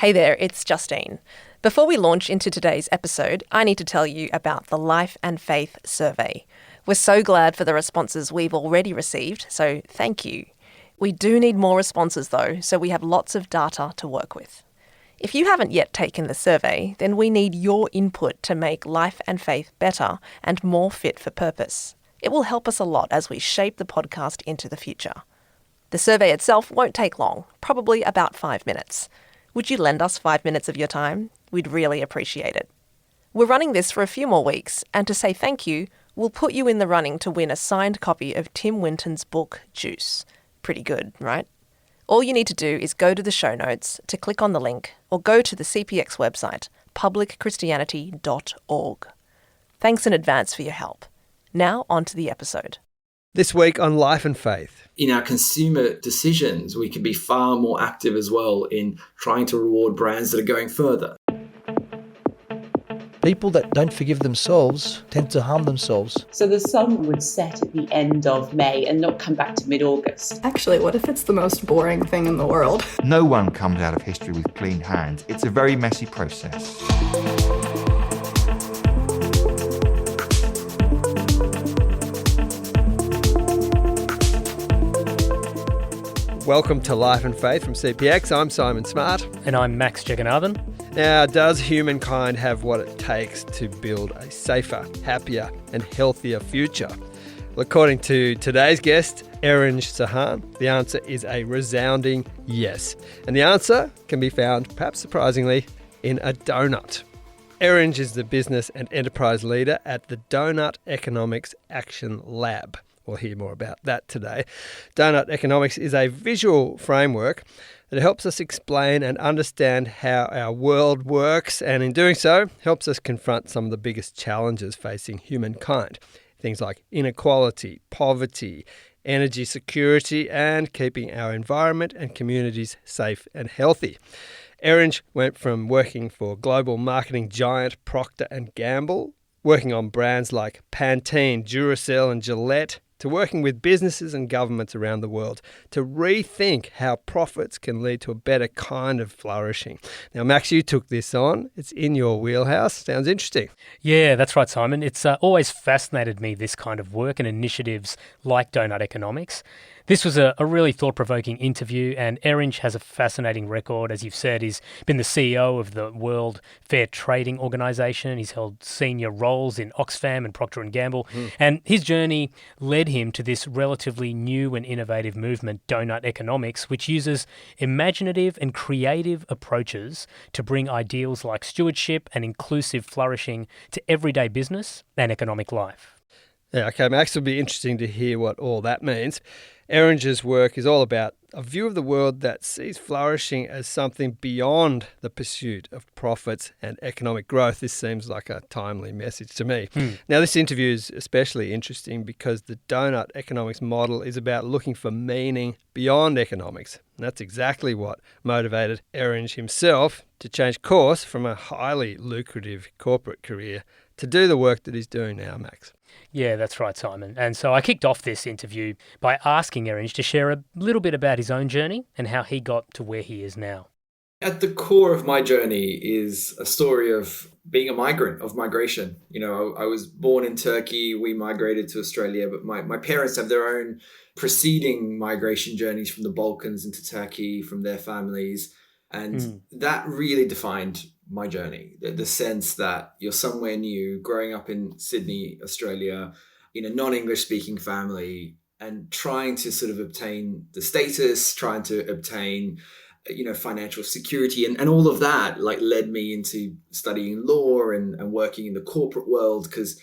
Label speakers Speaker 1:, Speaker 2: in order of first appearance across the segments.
Speaker 1: Hey there, it's Justine. Before we launch into today's episode, I need to tell you about the Life and Faith survey. We're so glad for the responses we've already received, so thank you. We do need more responses though, so we have lots of data to work with. If you haven't yet taken the survey, then we need your input to make Life and Faith better and more fit for purpose. It will help us a lot as we shape the podcast into the future. The survey itself won't take long, probably about 5 minutes. Would you lend us 5 minutes of your time? We'd really appreciate it. We're running this for a few more weeks, and to say thank you, we'll put you in the running to win a signed copy of Tim Winton's book, Juice. Pretty good, right? All you need to do is go to the show notes to click on the link or go to the CPX website, publicchristianity.org. Thanks in advance for your help. Now on to the episode.
Speaker 2: This week on Life and Faith.
Speaker 3: In our consumer decisions, we can be far more active as well in trying to reward brands that are going further.
Speaker 4: People that don't forgive themselves tend to harm themselves.
Speaker 5: So the sun would set at the end of May and not come back to mid-August.
Speaker 6: Actually, what if it's the most boring thing in the world?
Speaker 7: No one comes out of history with clean hands. It's a very messy process.
Speaker 2: Welcome to Life and Faith from CPX. I'm Simon Smart.
Speaker 8: And I'm Max Jagannathan.
Speaker 2: Now, does humankind have what it takes to build a safer, happier and healthier future? Well, according to today's guest, Erinch Sahan, the answer is a resounding yes. And the answer can be found, perhaps surprisingly, in a donut. Erinch is the business and enterprise leader at the Doughnut Economics Action Lab. We'll hear more about that today. Doughnut Economics is a visual framework that helps us explain and understand how our world works, and in doing so, helps us confront some of the biggest challenges facing humankind. Things like inequality, poverty, energy security, and keeping our environment and communities safe and healthy. Erinch went from working for global marketing giant Procter Gamble, working on brands like Pantene, Duracell, and Gillette, to working with businesses and governments around the world to rethink how profits can lead to a better kind of flourishing. Now, Max, you took this on. It's in your wheelhouse. Sounds interesting.
Speaker 8: Yeah, that's right, Simon. It's always fascinated me, this kind of work and initiatives like Doughnut Economics. This was a really thought-provoking interview, and Erinch has a fascinating record. As you've said, he's been the CEO of the World Fair Trading Organization. He's held senior roles in Oxfam and Procter Gamble. And his journey led him to this relatively new and innovative movement, Doughnut Economics, which uses imaginative and creative approaches to bring ideals like stewardship and inclusive flourishing to everyday business and economic life.
Speaker 2: Yeah, okay, Max, it'll be interesting to hear what all that means. Erinch's work is all about a view of the world that sees flourishing as something beyond the pursuit of profits and economic growth. This seems like a timely message to me. Now, this interview is especially interesting because the Doughnut Economics model is about looking for meaning beyond economics. And that's exactly what motivated Erinch himself to change course from a highly lucrative corporate career to do the work that he's doing now, Max.
Speaker 8: Yeah, that's right, Simon. And so I kicked off this interview by asking Erinch to share a little bit about his own journey and how he got to where he is now.
Speaker 3: At the core of my journey is a story of being a migrant, of migration. You know, I was born in Turkey. We migrated to Australia, but my parents have their own preceding migration journeys from the Balkans into Turkey, from their families. And that really defined my journey, the sense that you're somewhere new, growing up in Sydney, Australia, in a non-English speaking family, and trying to sort of obtain the status, trying to obtain, financial security, and all of that like led me into studying law and working in the corporate world, because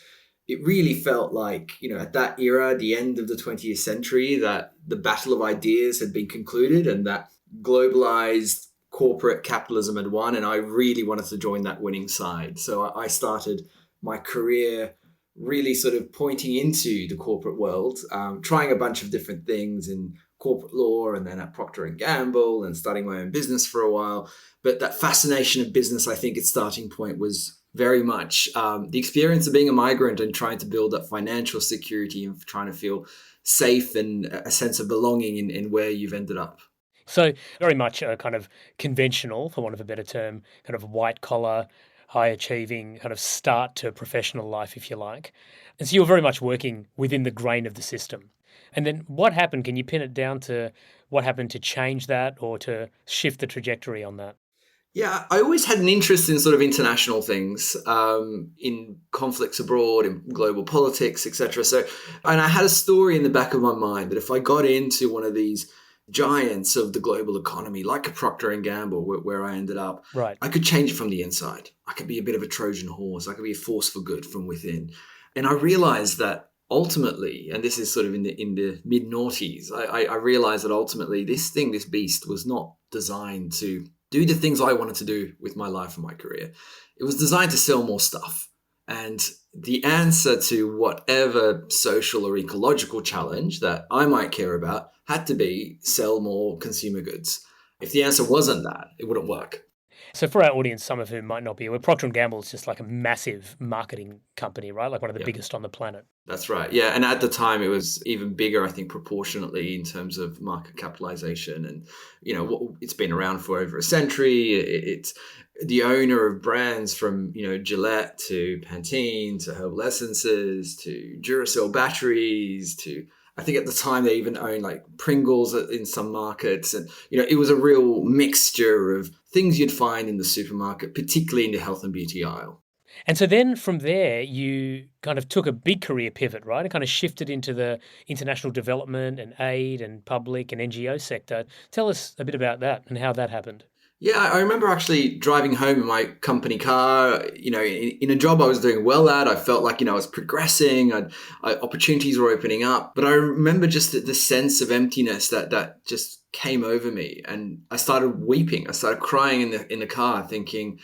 Speaker 3: it really felt like, at that era, the end of the 20th century, that the battle of ideas had been concluded and that globalized corporate capitalism had won, and I really wanted to join that winning side. So I started my career really sort of pointing into the corporate world, trying a bunch of different things in corporate law and then at Procter & Gamble and starting my own business for a while. But that fascination of business, I think its starting point was very much the experience of being a migrant and trying to build that financial security and trying to feel safe and a sense of belonging in where you've ended up.
Speaker 8: So very much a kind of conventional, for want of a better term, kind of white collar, high achieving kind of start to professional life, if you like. And so you're very much working within the grain of the system. And then what happened? Can you pin it down to what happened to change that or to shift the trajectory on that?
Speaker 3: Yeah, I always had an interest in sort of international things, in conflicts abroad, in global politics, etc. So, and I had a story in the back of my mind that if I got into one of these giants of the global economy, like a Procter and Gamble, where I ended up,
Speaker 8: Right.
Speaker 3: I could change it from the inside. I could be a bit of a Trojan horse. I could be a force for good from within. And I realized that ultimately, and this is sort of in the mid noughties, I realized that ultimately this beast was not designed to do the things I wanted to do with my life and my career. It was designed to sell more stuff. And the answer to whatever social or ecological challenge that I might care about had to be sell more consumer goods. If the answer wasn't that, it wouldn't work.
Speaker 8: So for our audience, some of whom might not be aware, Procter and Gamble is just like a massive marketing company, right? Like one of the biggest on the planet.
Speaker 3: That's right. Yeah. And at the time, it was even bigger, I think, proportionately in terms of market capitalization. And, it's been around for over a century. It's the owner of brands from, Gillette to Pantene to Herbal Essences to Duracell batteries to, I think at the time they even owned like Pringles in some markets. And, it was a real mixture of things you'd find in the supermarket, particularly in the health and beauty aisle.
Speaker 8: And so then from there, you kind of took a big career pivot, right? And kind of shifted into the international development and aid and public and NGO sector. Tell us a bit about that and how that happened.
Speaker 3: Yeah, I remember actually driving home in my company car, in a job I was doing well at. I felt like, I was progressing, opportunities were opening up. But I remember just the sense of emptiness that just came over me. And I started weeping. I started crying in the car thinking,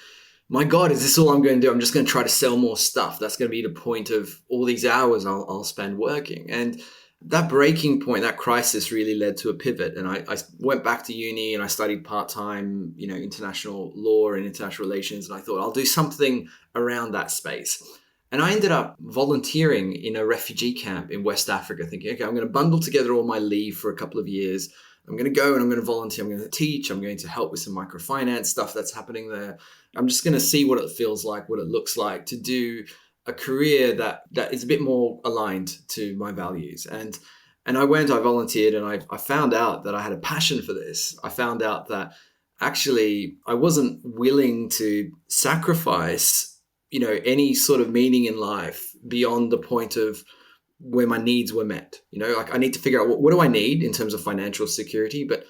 Speaker 3: my God, is this all I'm going to do? I'm just going to try to sell more stuff. That's going to be the point of all these hours I'll spend working. And that breaking point, that crisis really led to a pivot. And I went back to uni and I studied part-time, international law and international relations. And I thought I'll do something around that space. And I ended up volunteering in a refugee camp in West Africa, thinking, okay, I'm going to bundle together all my leave for a couple of years. I'm going to go and I'm going to volunteer. I'm going to teach. I'm going to help with some microfinance stuff that's happening there. I'm just going to see what it feels like, what it looks like to do a career that is a bit more aligned to my values. And I volunteered, and I found out that I had a passion for this. I found out that actually I wasn't willing to sacrifice, any sort of meaning in life beyond the point of where my needs were met. Like I need to figure out what do I need in terms of financial security, but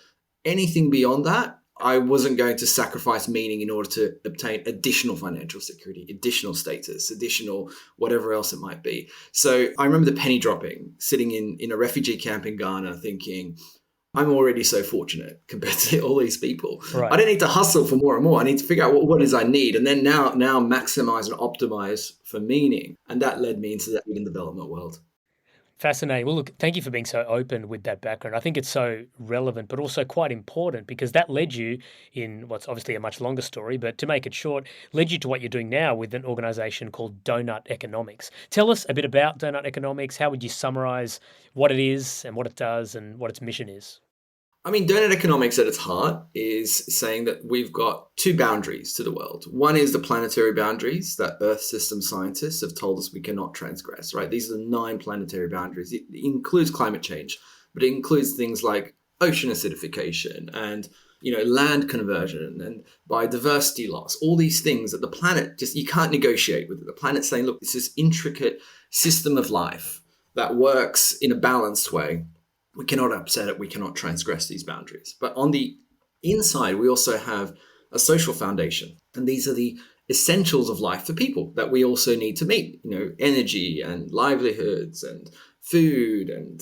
Speaker 3: anything beyond that, I wasn't going to sacrifice meaning in order to obtain additional financial security, additional status, additional whatever else it might be. So I remember the penny dropping, sitting in a refugee camp in Ghana thinking, I'm already so fortunate compared to all these people.
Speaker 8: Right.
Speaker 3: I don't need to hustle for more and more. I need to figure out what it is I need. And then now maximize and optimize for meaning. And that led me into the aid and development world.
Speaker 8: Fascinating. Well, look, thank you for being so open with that background. I think it's so relevant, but also quite important because that led you in what's obviously a much longer story, but to make it short, led you to what you're doing now with an organization called Doughnut Economics. Tell us a bit about Doughnut Economics. How would you summarize what it is and what it does and what its mission is?
Speaker 3: I mean, Doughnut Economics at its heart is saying that we've got two boundaries to the world. One is the planetary boundaries that Earth system scientists have told us we cannot transgress, right? These are the 9 planetary boundaries. It includes climate change, but it includes things like ocean acidification and, land conversion and biodiversity loss, all these things that the planet you can't negotiate with. The planet's saying, look, it's this intricate system of life that works in a balanced way. We cannot upset it. We cannot transgress these boundaries. But on the inside, we also have a social foundation. And these are the essentials of life for people that we also need to meet, energy and livelihoods and food and,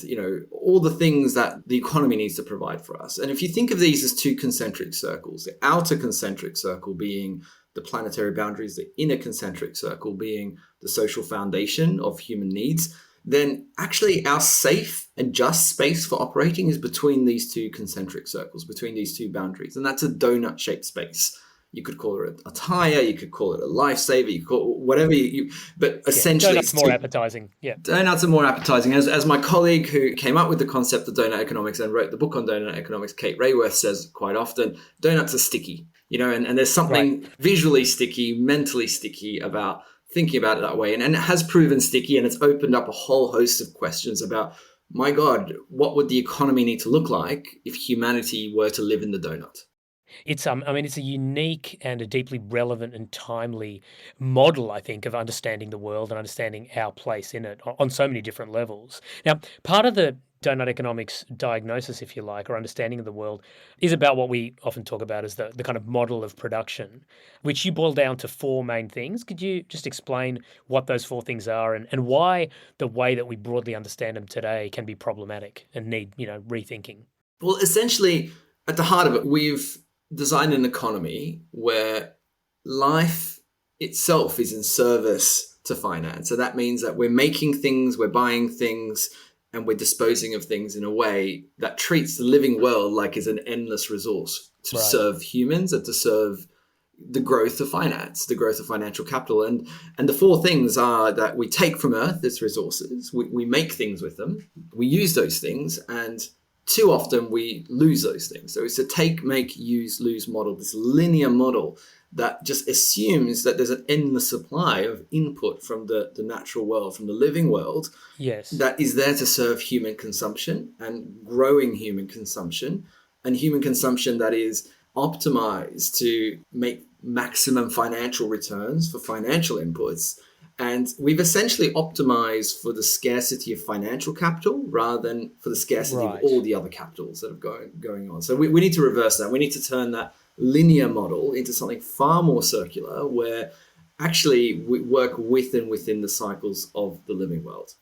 Speaker 3: all the things that the economy needs to provide for us. And if you think of these as 2 concentric circles, the outer concentric circle being the planetary boundaries, the inner concentric circle being the social foundation of human needs, then actually our safe and just space for operating is between these 2 concentric circles, between these 2 boundaries. And that's a donut-shaped space. You could call it a tire, you could call it a lifesaver, you could call it whatever but essentially
Speaker 8: donuts more appetizing. Yeah.
Speaker 3: Donuts are more appetizing. As my colleague who came up with the concept of Doughnut Economics and wrote the book on Doughnut Economics, Kate Rayworth, says quite often, donuts are sticky, and there's something visually sticky, mentally sticky about thinking about it that way. And it has proven sticky, and it's opened up a whole host of questions about, my God, what would the economy need to look like if humanity were to live in the donut?
Speaker 8: It's it's a unique and a deeply relevant and timely model, I think, of understanding the world and understanding our place in it on so many different levels. Now, part of the Doughnut Economics diagnosis, if you like, or understanding of the world is about what we often talk about as the kind of model of production, which you boil down to four main things. Could you just explain what those four things are and why the way that we broadly understand them today can be problematic and need, rethinking?
Speaker 3: Well, essentially, at the heart of it, we've designed an economy where life itself is in service to finance. So that means that we're making things, we're buying things, and we're disposing of things in a way that treats the living world like it's an endless resource to serve humans and to serve the growth of finance, the growth of financial capital. And the four things are that we take from Earth its resources, we make things with them, we use those things, and too often we lose those things. So it's a take, make, use, lose model, this linear model that just assumes that there's an endless supply of input from the natural world, from the living world, that is there to serve human consumption and growing human consumption, and human consumption that is optimized to make maximum financial returns for financial inputs. And we've essentially optimized for the scarcity of financial capital rather than for the scarcity of all the other capitals that are going on. So we need to reverse that. We need to turn that linear model into something far more circular, where actually we work with and within the cycles of the living world.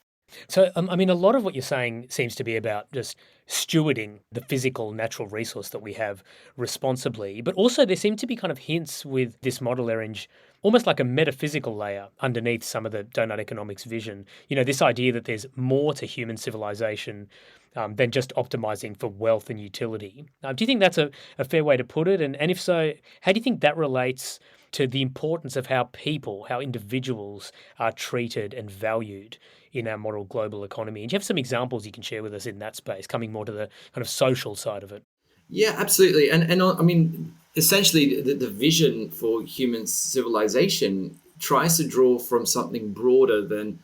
Speaker 8: So, a lot of what you're saying seems to be about just stewarding the physical natural resource that we have responsibly, but also there seem to be kind of hints with this model, Erinch, almost like a metaphysical layer underneath some of the Doughnut Economics vision. This idea that there's more to human civilization than just optimizing for wealth and utility. Do you think that's a fair way to put it? And if so, how do you think that relates to the importance of how people, how individuals are treated and valued in our model global economy? And do you have some examples you can share with us in that space, coming more to the kind of social side of it?
Speaker 3: Yeah, absolutely. And essentially the vision for human civilization tries to draw from something broader than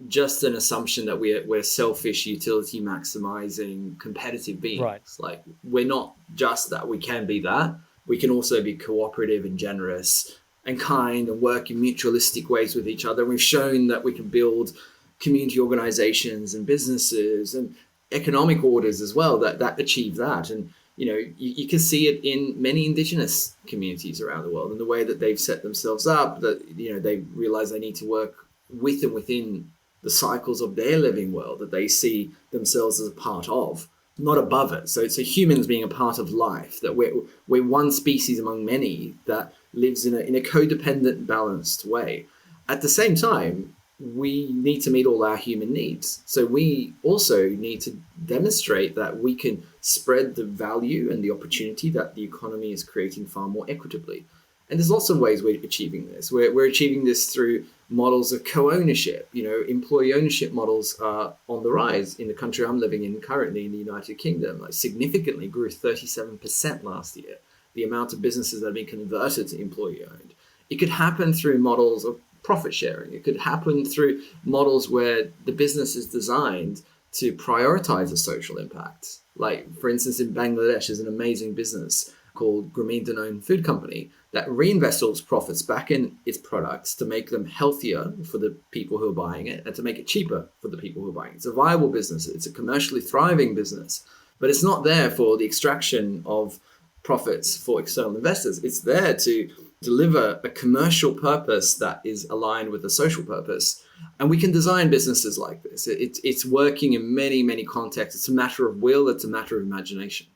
Speaker 3: just an assumption that we're selfish, utility maximizing, competitive beings.
Speaker 8: Right.
Speaker 3: Like, we're not just that. We can be that. We can also be cooperative and generous and kind and work in mutualistic ways with each other. We've shown that we can build community organizations and businesses and economic orders as well that achieve that. And you can see it in many indigenous communities around the world and the way that they've set themselves up, that they realize they need to work with and within the cycles of their living world that they see themselves as a part of, not above it. So humans being a part of life, that we're one species among many that lives in a codependent, balanced way. At the same time, we need to meet all our human needs. So we also need to demonstrate that we can spread the value and the opportunity that the economy is creating far more equitably. And there's lots of ways we're achieving this. We're achieving this through models of co-ownership. Employee ownership models are on the rise in the country I'm living in currently, in the United Kingdom. Like, significantly grew 37% last year, the amount of businesses that have been converted to employee owned. It could happen through models of profit sharing. It could happen through models where the business is designed to prioritize the social impact. Like, for instance, in Bangladesh, there's an amazing business called Grameen Danone Food Company that reinvests all its profits back in its products to make them healthier for the people who are buying it and to make it cheaper for the people who are buying it. It's a viable business. It's a commercially thriving business, but it's not there for the extraction of profits for external investors. It's there to deliver a commercial purpose that is aligned with a social purpose. And we can design businesses like this. It's working in many, many contexts. It's a matter of will. It's a matter of imagination.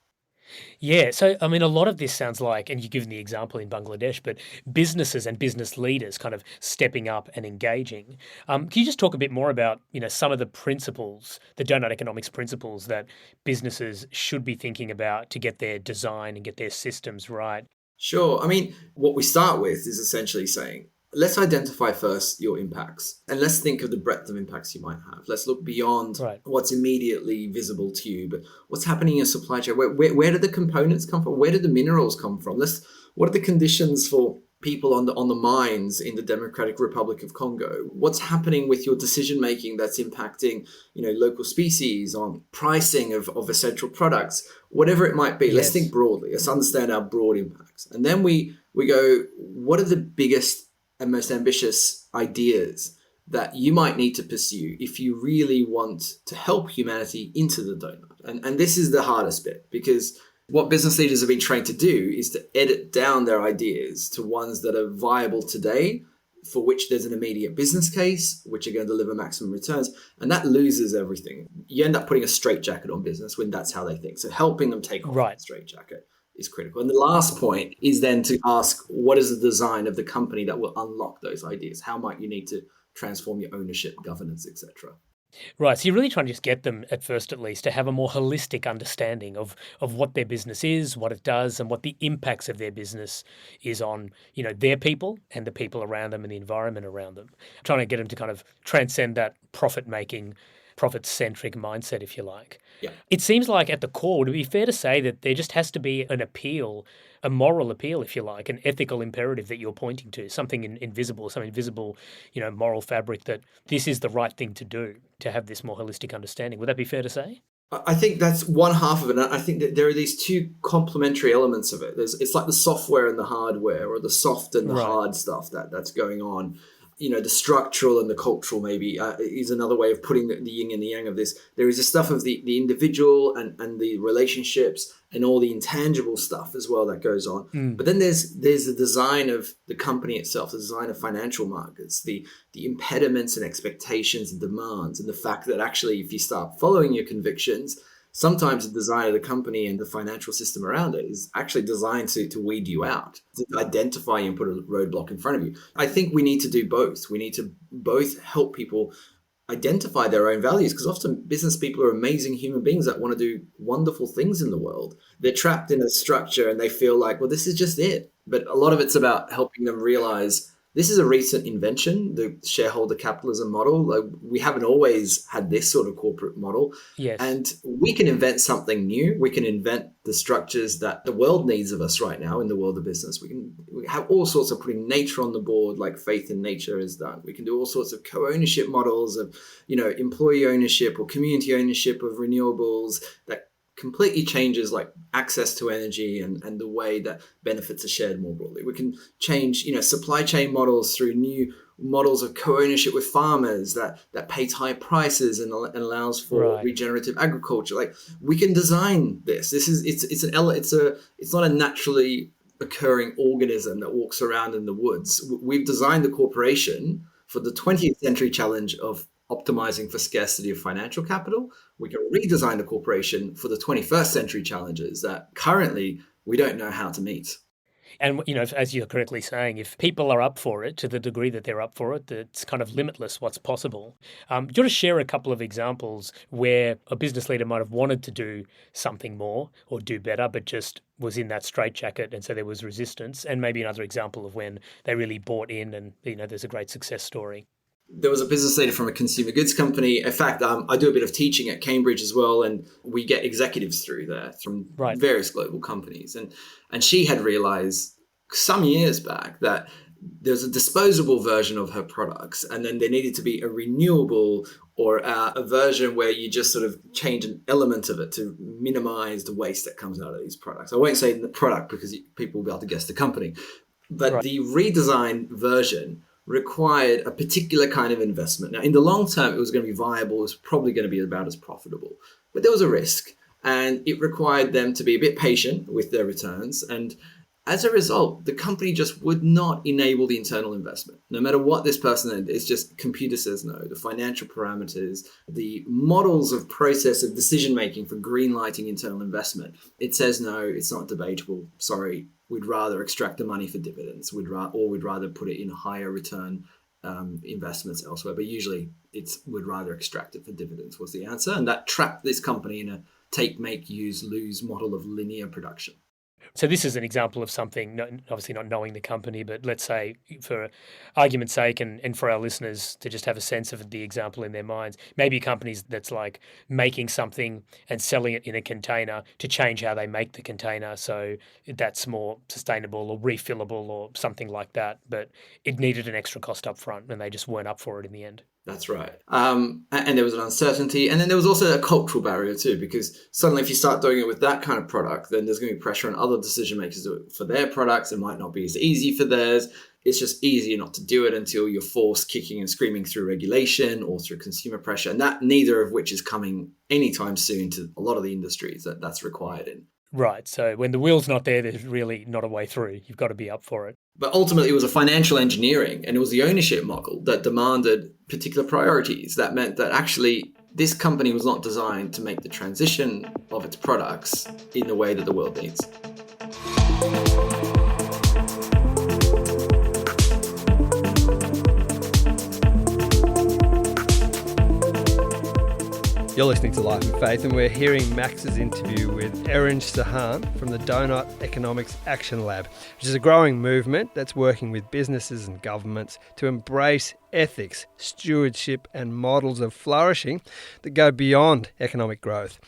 Speaker 8: Yeah, so a lot of this sounds like, and you've given the example in Bangladesh, but businesses and business leaders kind of stepping up and engaging. Can you just talk a bit more about, some of the principles, the Doughnut Economics principles that businesses should be thinking about to get their design and get their systems right?
Speaker 3: Sure. I mean, what we start with is essentially saying, let's identify first your impacts and let's think of the breadth of impacts you might have. Let's look beyond
Speaker 8: Right.
Speaker 3: what's immediately visible to you, but what's happening in your supply chain? Where do the components come from? Where do the minerals come from? What are the conditions for people on the mines in the Democratic Republic of Congo? What's happening with your decision making that's impacting, local species, on pricing of essential products, whatever it might be. Let's
Speaker 8: Yes.
Speaker 3: think broadly. Let's understand our broad impacts. And then we go, what are the biggest and most ambitious ideas that you might need to pursue if you really want to help humanity into the donut? And this is the hardest bit, because what business leaders have been trained to do is to edit down their ideas to ones that are viable today, for which there's an immediate business case, which are going to deliver maximum returns. And that loses everything. You end up putting a straitjacket on business when that's how they think. So helping them take off that straitjacket is critical. And the last point is then to ask, what is the design of the company that will unlock those ideas? How might you need to transform your ownership, governance, etc.?
Speaker 8: Right. So you're really trying to just get them, at first at least, to have a more holistic understanding of what their business is, what it does, and what the impacts of their business is on, their people and the people around them and the environment around them. Trying to get them to kind of transcend that profit-making, profit-centric mindset, if you like.
Speaker 3: Yeah.
Speaker 8: It seems like at the core, would it be fair to say that there just has to be an appeal, a moral appeal, if you like, an ethical imperative that you're pointing to, something invisible, some invisible, moral fabric, that this is the right thing to do to have this more holistic understanding. Would that be fair to say?
Speaker 3: I think that's one half of it. I think that there are these two complementary elements of it. It's like the software and the hardware, or the soft and the hard stuff that's going on. The structural and the cultural maybe is another way of putting the yin and the yang of this. There is the stuff of the individual and the relationships and all the intangible stuff as well that goes on. But then there's the design of the company itself, the design of financial markets, the impediments and expectations and demands, and the fact that actually if you start following your convictions, sometimes the design of the company and the financial system around it is actually designed to weed you out, to identify you and put a roadblock in front of you. I think we need to do both. We need to both help people identify their own values, because often business people are amazing human beings that want to do wonderful things in the world. They're trapped in a structure and they feel like, well, this is just it. But a lot of it's about helping them realize this is a recent invention, the shareholder capitalism model. Like, we haven't always had this sort of corporate model.
Speaker 8: Yes.
Speaker 3: And we can invent something new. We can invent the structures that the world needs of us right now in the world of business. We have all sorts of putting nature on the board, like faith in nature is done. We can do all sorts of co-ownership models of, employee ownership or community ownership of renewables that completely changes like access to energy and the way that benefits are shared more broadly. We can change, supply chain models through new models of co-ownership with farmers that pays high prices and allows for regenerative agriculture. Like, we can design this. It's not a naturally occurring organism that walks around in the woods. We've designed the corporation for the 20th century challenge of optimizing for scarcity of financial capital. We can redesign the corporation for the 21st century challenges that currently we don't know how to meet.
Speaker 8: And, as you're correctly saying, if people are up for it to the degree that they're up for it, it's kind of limitless what's possible. Do you want to share a couple of examples where a business leader might have wanted to do something more or do better, but just was in that straitjacket, and so there was resistance, and maybe another example of when they really bought in and, there's a great success story?
Speaker 3: There was a business leader from a consumer goods company. In fact, I do a bit of teaching at Cambridge as well, and we get executives through there from various global companies. And she had realized some years back that there's a disposable version of her products, and then there needed to be a renewable or a version where you just sort of change an element of it to minimize the waste that comes out of these products. I won't say the product because people will be able to guess the company, but the redesigned version required a particular kind of investment. Now, in the long term, it was going to be viable. It was probably going to be about as profitable. But there was a risk, and it required them to be a bit patient with their returns. And as a result, the company just would not enable the internal investment. No matter what this person did, it's just computer says no. The financial parameters, the models of process of decision-making for green-lighting internal investment, it says no, it's not debatable. Sorry, we'd rather extract the money for dividends. We'd rather put it in higher return investments elsewhere. But usually we'd rather extract it for dividends was the answer. And that trapped this company in a take, make, use, lose model of linear production.
Speaker 8: So this is an example of something, obviously not knowing the company, but let's say for argument's sake and for our listeners to just have a sense of the example in their minds, maybe companies that's like making something and selling it in a container to change how they make the container so that's more sustainable or refillable or something like that, but it needed an extra cost up front and they just weren't up for it in the end.
Speaker 3: That's right. And there was an uncertainty. And then there was also a cultural barrier too, because suddenly if you start doing it with that kind of product, then there's going to be pressure on other decision makers to do it for their products. It might not be as easy for theirs. It's just easier not to do it until you're forced kicking and screaming through regulation or through consumer pressure. And that neither of which is coming anytime soon to a lot of the industries that's required in.
Speaker 8: Right. So when the wheel's not there, there's really not a way through. You've got to be up for it.
Speaker 3: But ultimately, it was a financial engineering and it was the ownership model that demanded particular priorities. That meant that actually this company was not designed to make the transition of its products in the way that the world needs.
Speaker 2: You're listening to Life and Faith, and we're hearing Max's interview with Erinch Sahan from the Doughnut Economics Action Lab, which is a growing movement that's working with businesses and governments to embrace ethics, stewardship, and models of flourishing that go beyond economic growth.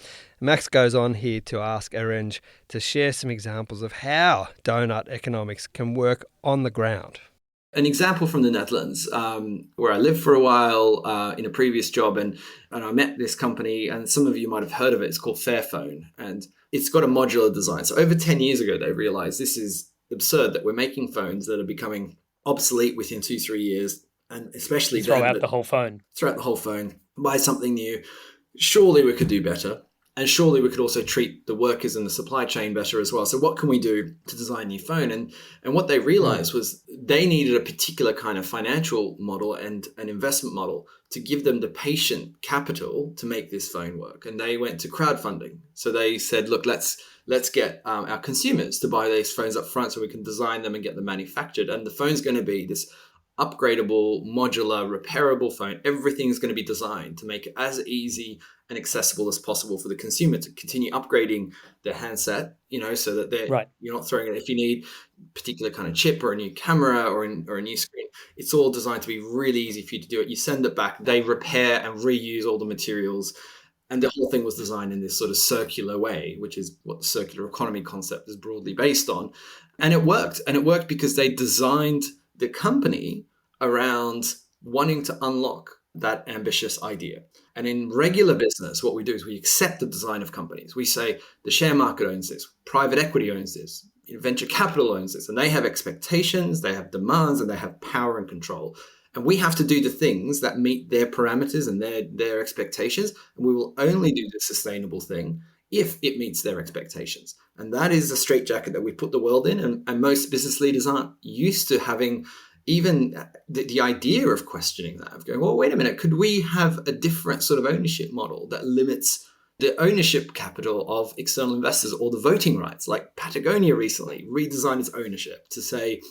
Speaker 2: Max goes on here to ask Erinch to share some examples of how Doughnut Economics can work on the ground.
Speaker 3: An example from the Netherlands, where I lived for a while in a previous job, and I met this company, and some of you might have heard of it. It's called Fairphone, and it's got a modular design. So over 10 years ago, they realized this is absurd that we're making phones that are becoming obsolete within 2-3 years, and especially
Speaker 8: throw out the whole phone.
Speaker 3: Throw out the whole phone, buy something new. Surely we could do better. And surely we could also treat the workers in the supply chain better as well. So what can we do to design a new phone? And what they realized was they needed a particular kind of financial model and an investment model to give them the patient capital to make this phone work. And they went to crowdfunding. So they said, look, let's get our consumers to buy these phones up front so we can design them and get them manufactured. And the phone's going to be this upgradable, modular, repairable phone. Everything's going to be designed to make it as easy and accessible as possible for the consumer to continue upgrading their handset, so that you're not throwing it. If you need a particular kind of chip or a new camera or a new screen, it's all designed to be really easy for you to do it. You send it back, they repair and reuse all the materials. And the whole thing was designed in this sort of circular way, which is what the circular economy concept is broadly based on. And it worked. And it worked because they designed the company around wanting to unlock that ambitious idea. And in regular business, what we do is we accept the design of companies. We say the share market owns this, private equity owns this, venture capital owns this, and they have expectations, they have demands, and they have power and control. And we have to do the things that meet their parameters and their expectations. And we will only do the sustainable thing if it meets their expectations. And that is the straitjacket that we put the world in. And most business leaders aren't used to having even the idea of questioning that, of going, well, wait a minute, could we have a different sort of ownership model that limits the ownership capital of external investors or the voting rights? Like Patagonia recently redesigned its ownership to say,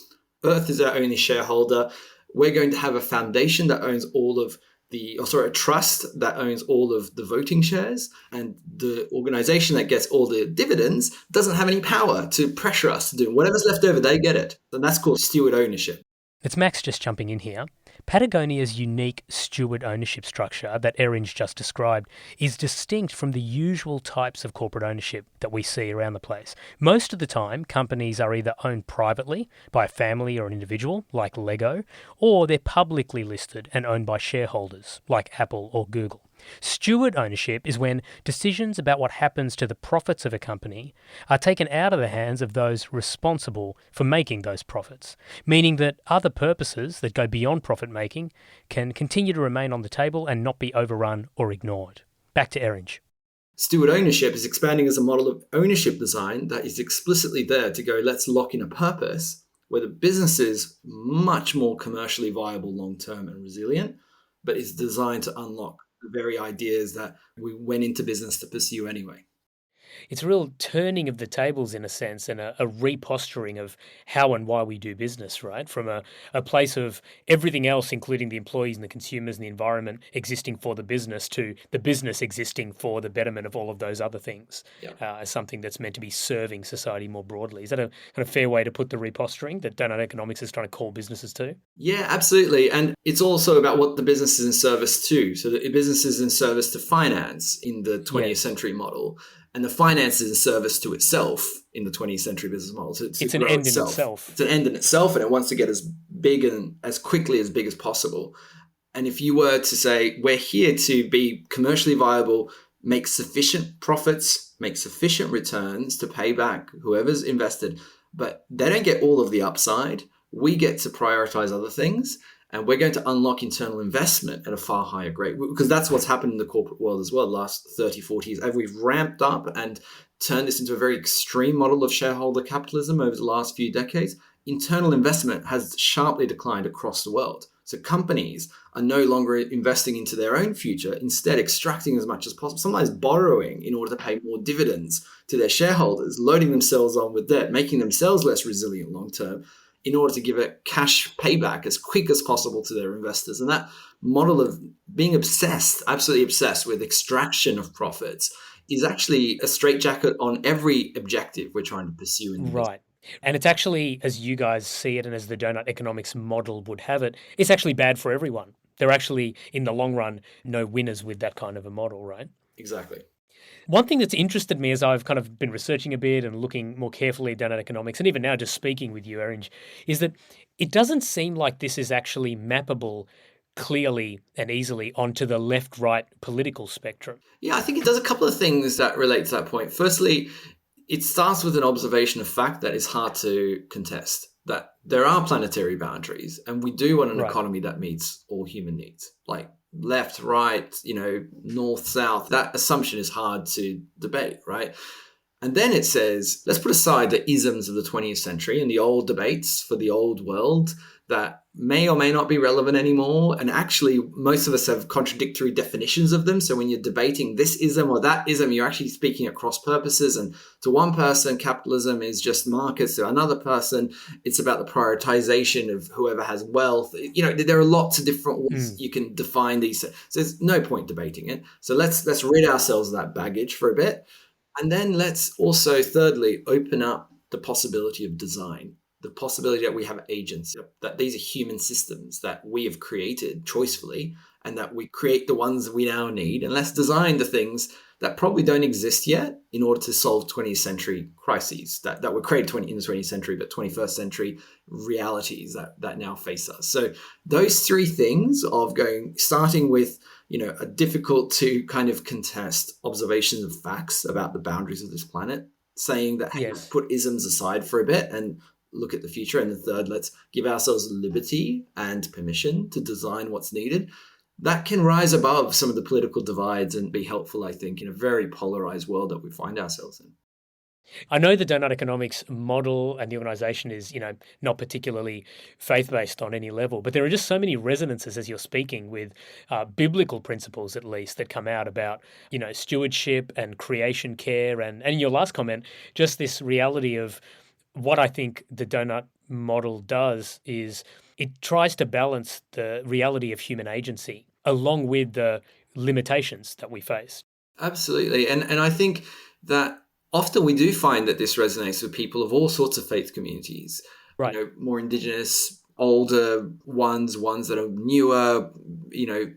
Speaker 3: Earth is our only shareholder. We're going to have a foundation that owns a trust that owns all of the voting shares, and the organization that gets all the dividends doesn't have any power to pressure us to do whatever's left over. They get it. And that's called steward ownership.
Speaker 8: It's Max just jumping in here. Patagonia's unique steward ownership structure that Erinch just described is distinct from the usual types of corporate ownership that we see around the place. Most of the time, companies are either owned privately by a family or an individual, like Lego, or they're publicly listed and owned by shareholders, like Apple or Google. Steward ownership is when decisions about what happens to the profits of a company are taken out of the hands of those responsible for making those profits, meaning that other purposes that go beyond profit making can continue to remain on the table and not be overrun or ignored. Back to Erinch.
Speaker 3: Steward ownership is expanding as a model of ownership design that is explicitly there to go, let's lock in a purpose where the business is much more commercially viable long-term and resilient, but is designed to unlock the very ideas that we went into business to pursue anyway.
Speaker 8: It's a real turning of the tables in a sense, and a reposturing of how and why we do business, right? From a place of everything else, including the employees and the consumers and the environment existing for the business, to the business existing for the betterment of all of those other things, as something that's meant to be serving society more broadly. Is that a kind of fair way to put the reposturing that Doughnut Economics is trying to call businesses to?
Speaker 3: Yeah, absolutely. And it's also about what the business is in service to. So the business is in service to finance in the 20th century model, and the finance is in service to itself in the 20th century business model. So
Speaker 8: it's an end in itself.
Speaker 3: It's an end in itself, and it wants to get as big and as quickly as big as possible. And if you were to say, we're here to be commercially viable, make sufficient profits, make sufficient returns to pay back whoever's invested, but they don't get all of the upside, we get to prioritize other things, and we're going to unlock internal investment at a far higher rate, because that's what's happened in the corporate world as well the last 30, 40 years. As we've ramped up and turned this into a very extreme model of shareholder capitalism over the last few decades, internal investment has sharply declined across the world. So companies are no longer investing into their own future, instead extracting as much as possible, sometimes borrowing in order to pay more dividends to their shareholders, loading themselves on with debt, making themselves less resilient long term, in order to give a cash payback as quick as possible to their investors. And that model of being obsessed, absolutely obsessed with extraction of profits, is actually a straitjacket on every objective we're trying to pursue in the business.
Speaker 8: Right. And it's actually, as you guys see it and as the Doughnut Economics model would have it, it's actually bad for everyone. There are actually, in the long run, no winners with that kind of a model, right?
Speaker 3: Exactly.
Speaker 8: One thing that's interested me as I've kind of been researching a bit and looking more carefully at Doughnut Economics, and even now just speaking with you, Erinch, is that it doesn't seem like this is actually mappable clearly and easily onto the left-right political spectrum.
Speaker 3: Yeah, I think it does a couple of things that relate to that point. Firstly, it starts with an observation of fact that is hard to contest, that there are planetary boundaries, and we do want an economy that meets all human needs. Like left, right, north, south, that assumption is hard to debate, right? And then it says, let's put aside the isms of the 20th century and the old debates for the old world that may or may not be relevant anymore. And actually, most of us have contradictory definitions of them. So when you're debating this ism or that ism, you're actually speaking at cross purposes. And to one person, capitalism is just markets. To another person, it's about the prioritization of whoever has wealth. There are lots of different ways you can define these. So there's no point debating it. So let's rid ourselves of that baggage for a bit. And then let's also, thirdly, open up the possibility of design, the possibility that we have agents, that these are human systems that we have created choicefully, and that we create the ones we now need. And let's design the things that probably don't exist yet in order to solve 20th century crises that were created in the 20th century, but 21st century realities that now face us. So those three things of starting with a difficult to kind of contest observations of facts about the boundaries of this planet, saying that, hey, let's put isms aside for a bit and look at the future. And the third, let's give ourselves liberty and permission to design what's needed. That can rise above some of the political divides and be helpful, I think, in a very polarized world that we find ourselves in.
Speaker 8: I know the Doughnut Economics model and the organisation is, not particularly faith-based on any level, but there are just so many resonances as you're speaking with biblical principles, at least, that come out about, stewardship and creation care. And in your last comment, just this reality of what I think the Doughnut model does is it tries to balance the reality of human agency along with the limitations that we face.
Speaker 3: Absolutely. And I think that often we do find that this resonates with people of all sorts of faith communities,
Speaker 8: right?
Speaker 3: More indigenous, older ones that are newer,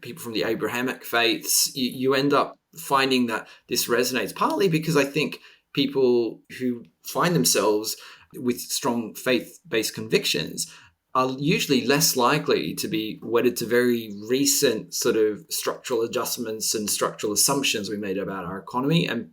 Speaker 3: people from the Abrahamic faiths. You end up finding that this resonates, partly because I think people who find themselves with strong faith-based convictions are usually less likely to be wedded to very recent sort of structural adjustments and structural assumptions we made about our economy. And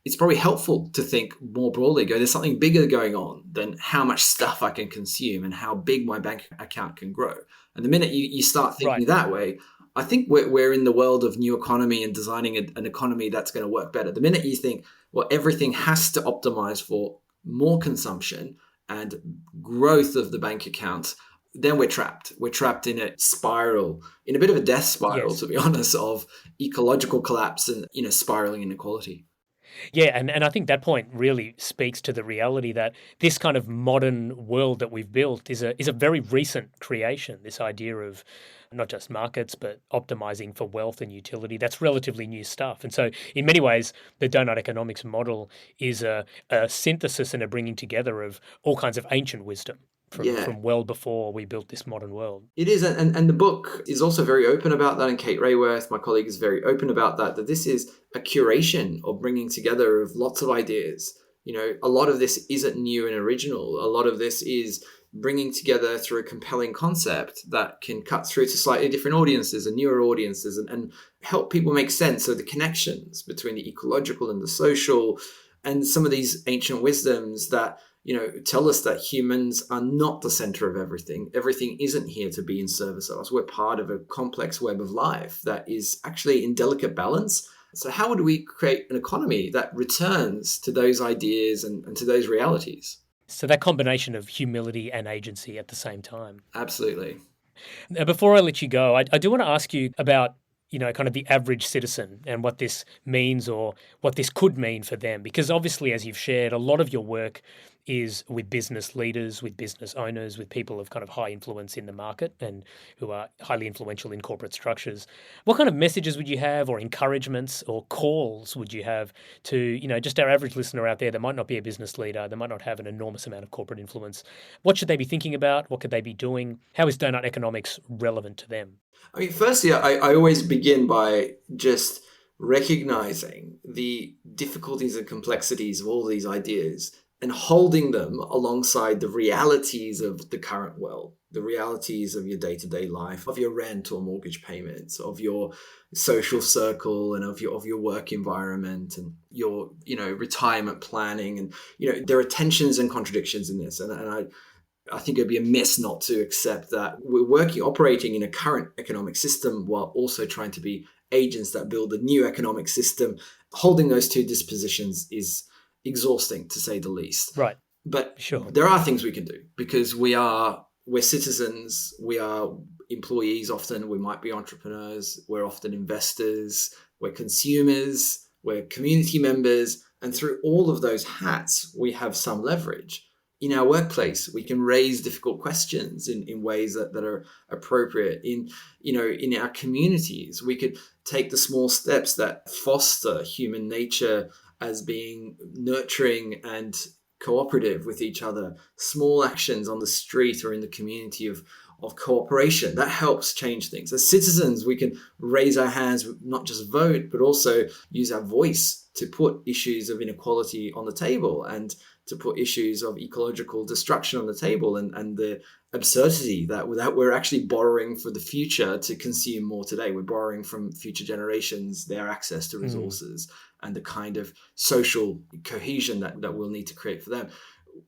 Speaker 3: it's probably helpful to think more broadly, there's something bigger going on than how much stuff I can consume and how big my bank account can grow. And the minute you start thinking that way, I think we're in the world of new economy and designing an economy that's going to work better. The minute you think, well, everything has to optimize for more consumption and growth of the bank account, then we're trapped. We're trapped in a spiral, in a bit of a death spiral, to be honest, of ecological collapse and, spiraling inequality.
Speaker 8: Yeah, and I think that point really speaks to the reality that this kind of modern world that we've built is a very recent creation. This idea of not just markets, but optimizing for wealth and utility. That's relatively new stuff. And so, in many ways, the donut economics model is a synthesis and a bringing together of all kinds of ancient wisdom
Speaker 3: Yeah,
Speaker 8: from well before we built this modern world.
Speaker 3: it is. And the book is also very open about that. And Kate Rayworth, my colleague, is very open about that, that this is a curation or bringing together of lots of ideas. A lot of this isn't new and original. A lot of this is bringing together through a compelling concept that can cut through to slightly different audiences and newer audiences and help people make sense of the connections between the ecological and the social and some of these ancient wisdoms that tell us that humans are not the center of everything. Everything isn't here to be in service of us. We're part of a complex web of life that is actually in delicate balance. So how would we create an economy that returns to those ideas and to those realities?
Speaker 8: So that combination of humility and agency at the same time.
Speaker 3: Absolutely.
Speaker 8: Now, before I let you go, I do want to ask you about, kind of the average citizen and what this means or what this could mean for them. Because obviously, as you've shared, a lot of your work is with business leaders, with business owners, with people of kind of high influence in the market and who are highly influential in corporate structures. What kind of messages would you have or encouragements or calls would you have to, just our average listener out there that might not be a business leader, that might not have an enormous amount of corporate influence? What should they be thinking about? What could they be doing? How is Doughnut Economics relevant to them?
Speaker 3: I mean, firstly, I always begin by just recognizing the difficulties and complexities of all these ideas and holding them alongside the realities of the current world, the realities of your day-to-day life, of your rent or mortgage payments, of your social circle and of your work environment and your, retirement planning. And, there are tensions and contradictions in this. And I think it'd be amiss not to accept that we're operating in a current economic system while also trying to be agents that build a new economic system. Holding those two dispositions is exhausting, to say the least.
Speaker 8: Right.
Speaker 3: But
Speaker 8: sure,
Speaker 3: there are things we can do because we're citizens, we are employees often, we might be entrepreneurs, we're often investors, we're consumers, we're community members. And through all of those hats, we have some leverage. In our workplace, we can raise difficult questions in ways that are appropriate. In our communities, we could take the small steps that foster human nature as being nurturing and cooperative with each other. Small actions on the street or in the community of cooperation, that helps change things. As citizens, we can raise our hands, not just vote, but also use our voice to put issues of inequality on the table and to put issues of ecological destruction on the table and the absurdity that we're actually borrowing for the future to consume more today. We're borrowing from future generations their access to resources and the kind of social cohesion that we'll need to create for them.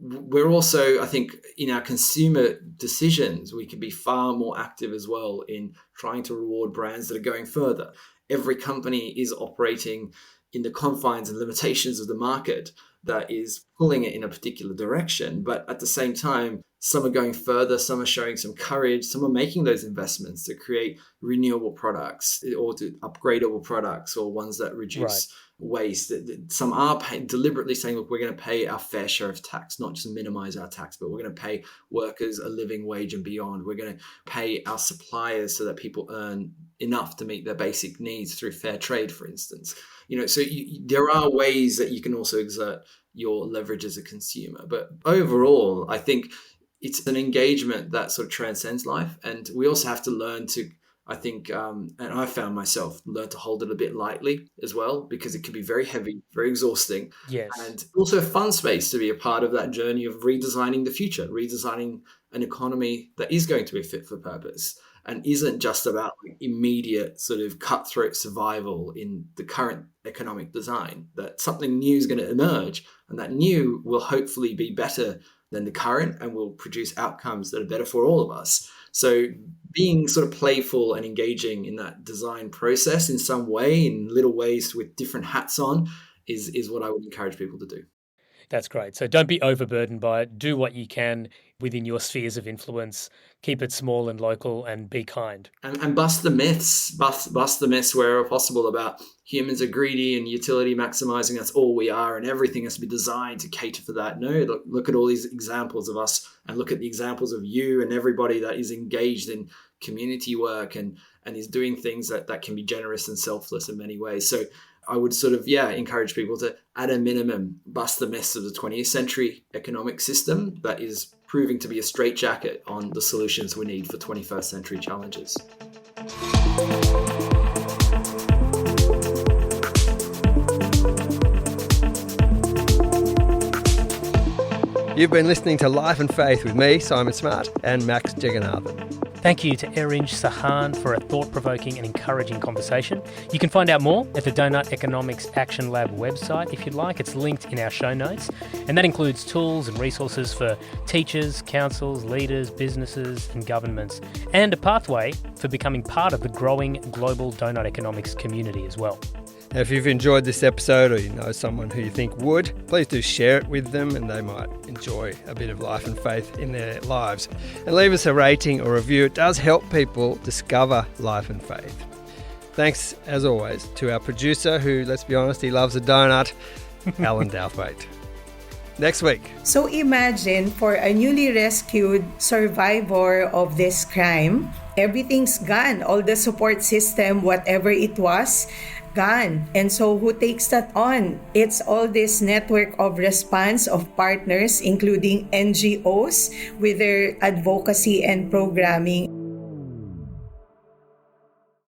Speaker 3: We're also, I think, in our consumer decisions, we can be far more active as well in trying to reward brands that are going further. Every company is operating in the confines and limitations of the market that is pulling it in a particular direction. But at the same time, some are going further, some are showing some courage, some are making those investments to create renewable products or to upgradable products or ones that reduce waste. Some are deliberately saying, look, we're going to pay our fair share of tax, not just minimize our tax, but we're going to pay workers a living wage and beyond. We're going to pay our suppliers so that people earn enough to meet their basic needs through fair trade, for instance. So there are ways that you can also exert your leverage as a consumer. But overall, I think it's an engagement that sort of transcends life. And we also have to learn to, I think, and I found myself learn to hold it a bit lightly as well, because it can be very heavy, very exhausting.
Speaker 8: Yes.
Speaker 3: And also a fun space to be a part of that journey of redesigning the future, redesigning an economy that is going to be fit for purpose and isn't just about immediate sort of cutthroat survival in the current economic design, that something new is going to emerge and that new will hopefully be better than the current and will produce outcomes that are better for all of us. So being sort of playful and engaging in that design process in some way, in little ways with different hats on, is what I would encourage people to do.
Speaker 8: That's great. So don't be overburdened by it. Do what you can within your spheres of influence. Keep it small and local and be kind.
Speaker 3: And bust the myths. Bust the myths wherever possible about humans are greedy and utility maximizing. That's all we are, and everything has to be designed to cater for that. No, look at all these examples of us, and look at the examples of you and everybody that is engaged in community work and is doing things that can be generous and selfless in many ways. So I would encourage people to, at a minimum, bust the myths of the 20th century economic system that is proving to be a straitjacket on the solutions we need for 21st century challenges.
Speaker 2: You've been listening to Life and Faith with me, Simon Smart, and Max Jagannathan.
Speaker 8: Thank you to Erinch Sahan for a thought-provoking and encouraging conversation. You can find out more at the Doughnut Economics Action Lab website if you'd like. It's linked in our show notes. And that includes tools and resources for teachers, councils, leaders, businesses and governments, and a pathway for becoming part of the growing global Doughnut Economics community as well.
Speaker 2: Now, if you've enjoyed this episode or you know someone who you think would, please do share it with them and they might enjoy a bit of life and faith in their lives. And leave us a rating or review. It does help people discover life and faith. Thanks, as always, to our producer who, let's be honest, he loves a donut, Alan Douthwaite. Next week.
Speaker 9: So imagine for a newly rescued survivor of this crime, everything's gone. All the support system, whatever it was, gone. And so who takes that on? It's all this network of response of partners, including NGOs with their advocacy and programming.